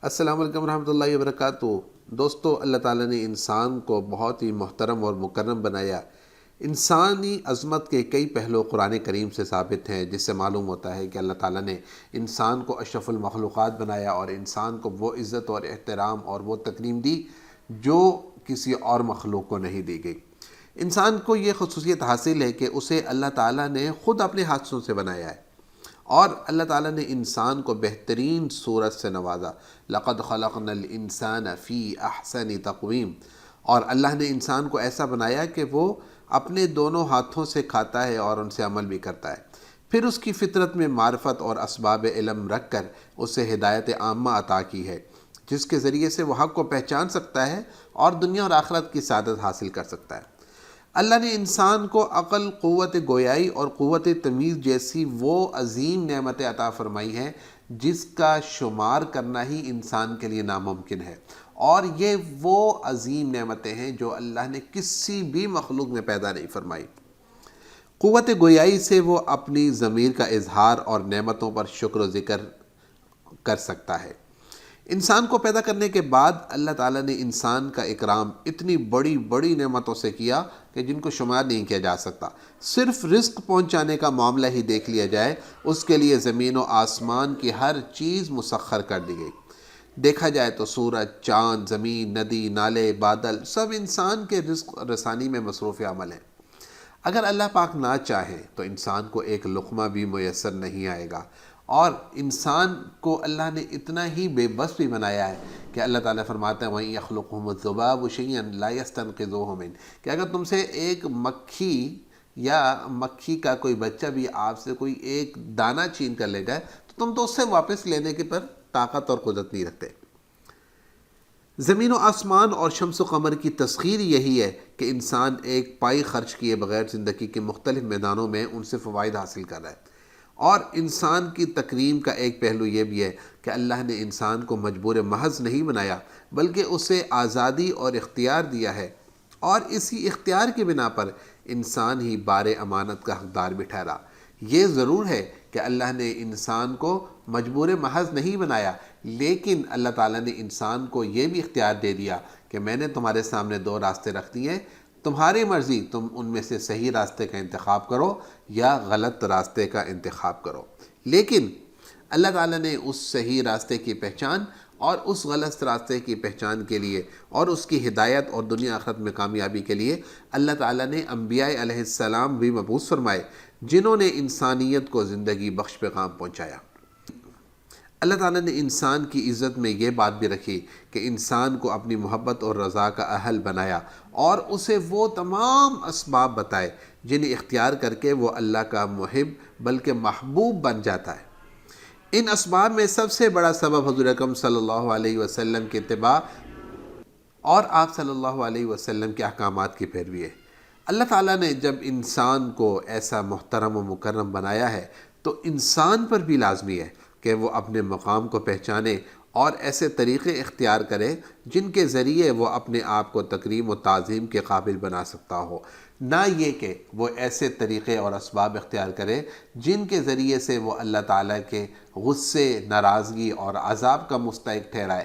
السلام علیکم ورحمۃ اللہ وبرکاتہ۔ دوستو، اللہ تعالیٰ نے انسان کو بہت ہی محترم اور مکرم بنایا۔ انسانی عظمت کے کئی پہلو قرآن کریم سے ثابت ہیں، جس سے معلوم ہوتا ہے کہ اللہ تعالیٰ نے انسان کو اشرف المخلوقات بنایا اور انسان کو وہ عزت اور احترام اور وہ تکریم دی جو کسی اور مخلوق کو نہیں دی گئی۔ انسان کو یہ خصوصیت حاصل ہے کہ اسے اللہ تعالیٰ نے خود اپنے ہاتھوں سے بنایا ہے، اور اللہ تعالیٰ نے انسان کو بہترین صورت سے نوازا۔ لَقَدْ خَلَقْنَا الْإِنسَانَ فِي أَحْسَنِ تَقْوِيمٍ، اور اللہ نے انسان کو ایسا بنایا کہ وہ اپنے دونوں ہاتھوں سے کھاتا ہے اور ان سے عمل بھی کرتا ہے۔ پھر اس کی فطرت میں معرفت اور اسباب علم رکھ کر اسے ہدایت عامہ عطا کی ہے، جس کے ذریعے سے وہ حق کو پہچان سکتا ہے اور دنیا اور آخرت کی سعادت حاصل کر سکتا ہے۔ اللہ نے انسان کو عقل، قوت گویائی اور قوت تمیز جیسی وہ عظیم نعمتیں عطا فرمائی ہیں جس کا شمار کرنا ہی انسان کے لیے ناممکن ہے، اور یہ وہ عظیم نعمتیں ہیں جو اللہ نے کسی بھی مخلوق میں پیدا نہیں فرمائی۔ قوت گویائی سے وہ اپنی ضمیر کا اظہار اور نعمتوں پر شکر و ذکر کر سکتا ہے۔ انسان کو پیدا کرنے کے بعد اللہ تعالیٰ نے انسان کا اکرام اتنی بڑی بڑی نعمتوں سے کیا کہ جن کو شمار نہیں کیا جا سکتا۔ صرف رزق پہنچانے کا معاملہ ہی دیکھ لیا جائے، اس کے لیے زمین و آسمان کی ہر چیز مسخر کر دی گئی۔ دیکھا جائے تو سورج، چاند، زمین، ندی، نالے، بادل سب انسان کے رزق رسانی میں مصروف عمل ہیں۔ اگر اللہ پاک نہ چاہے تو انسان کو ایک لقمہ بھی میسر نہیں آئے گا، اور انسان کو اللہ نے اتنا ہی بے بس بھی بنایا ہے کہ اللہ تعالیٰ فرماتا ہے وَإِن يَخْلُقْهُمُ الذُّبَابُ شَيْئًا لَا يَسْتَنقِذُوهُ مِنْهُ، کہ اگر تم سے ایک مکھی یا مکھی کا کوئی بچہ بھی آپ سے کوئی ایک دانہ چھین کر لے جائے تو تم تو اس سے واپس لینے کے پر طاقت اور قدرت نہیں رکھتے۔ زمین و آسمان اور شمس و قمر کی تسخیر یہی ہے کہ انسان ایک پائی خرچ کیے بغیر زندگی کے مختلف میدانوں میں ان سے فوائد حاصل کر رہا ہے۔ اور انسان کی تکریم کا ایک پہلو یہ بھی ہے کہ اللہ نے انسان کو مجبور محض نہیں بنایا، بلکہ اسے آزادی اور اختیار دیا ہے، اور اسی اختیار کی بنا پر انسان ہی بار امانت کا حقدار بھی ٹھہرا۔ یہ ضرور ہے کہ اللہ نے انسان کو مجبور محض نہیں بنایا، لیکن اللہ تعالیٰ نے انسان کو یہ بھی اختیار دے دیا کہ میں نے تمہارے سامنے دو راستے رکھ دیے ہیں، تمہاری مرضی، تم ان میں سے صحیح راستے کا انتخاب کرو یا غلط راستے کا انتخاب کرو۔ لیکن اللہ تعالیٰ نے اس صحیح راستے کی پہچان اور اس غلط راستے کی پہچان کے لیے اور اس کی ہدایت اور دنیا آخرت میں کامیابی کے لیے اللہ تعالیٰ نے انبیاء علیہ السلام بھی مبعوث فرمائے، جنہوں نے انسانیت کو زندگی بخش پیغام پہنچایا۔ اللہ تعالیٰ نے انسان کی عزت میں یہ بات بھی رکھی کہ انسان کو اپنی محبت اور رضا کا اہل بنایا، اور اسے وہ تمام اسباب بتائے جنہیں اختیار کر کے وہ اللہ کا محب بلکہ محبوب بن جاتا ہے۔ ان اسباب میں سب سے بڑا سبب حضور اکرم صلی اللہ علیہ وسلم کی اتباع اور آپ صلی اللہ علیہ وسلم کے احکامات کی پیروی ہے۔ اللہ تعالیٰ نے جب انسان کو ایسا محترم و مکرم بنایا ہے تو انسان پر بھی لازمی ہے کہ وہ اپنے مقام کو پہچانے اور ایسے طریقے اختیار کرے جن کے ذریعے وہ اپنے آپ کو تکریم و تعظیم کے قابل بنا سکتا ہو، نہ یہ کہ وہ ایسے طریقے اور اسباب اختیار کرے جن کے ذریعے سے وہ اللہ تعالیٰ کے غصے، ناراضگی اور عذاب کا مستحق ٹھہرائے۔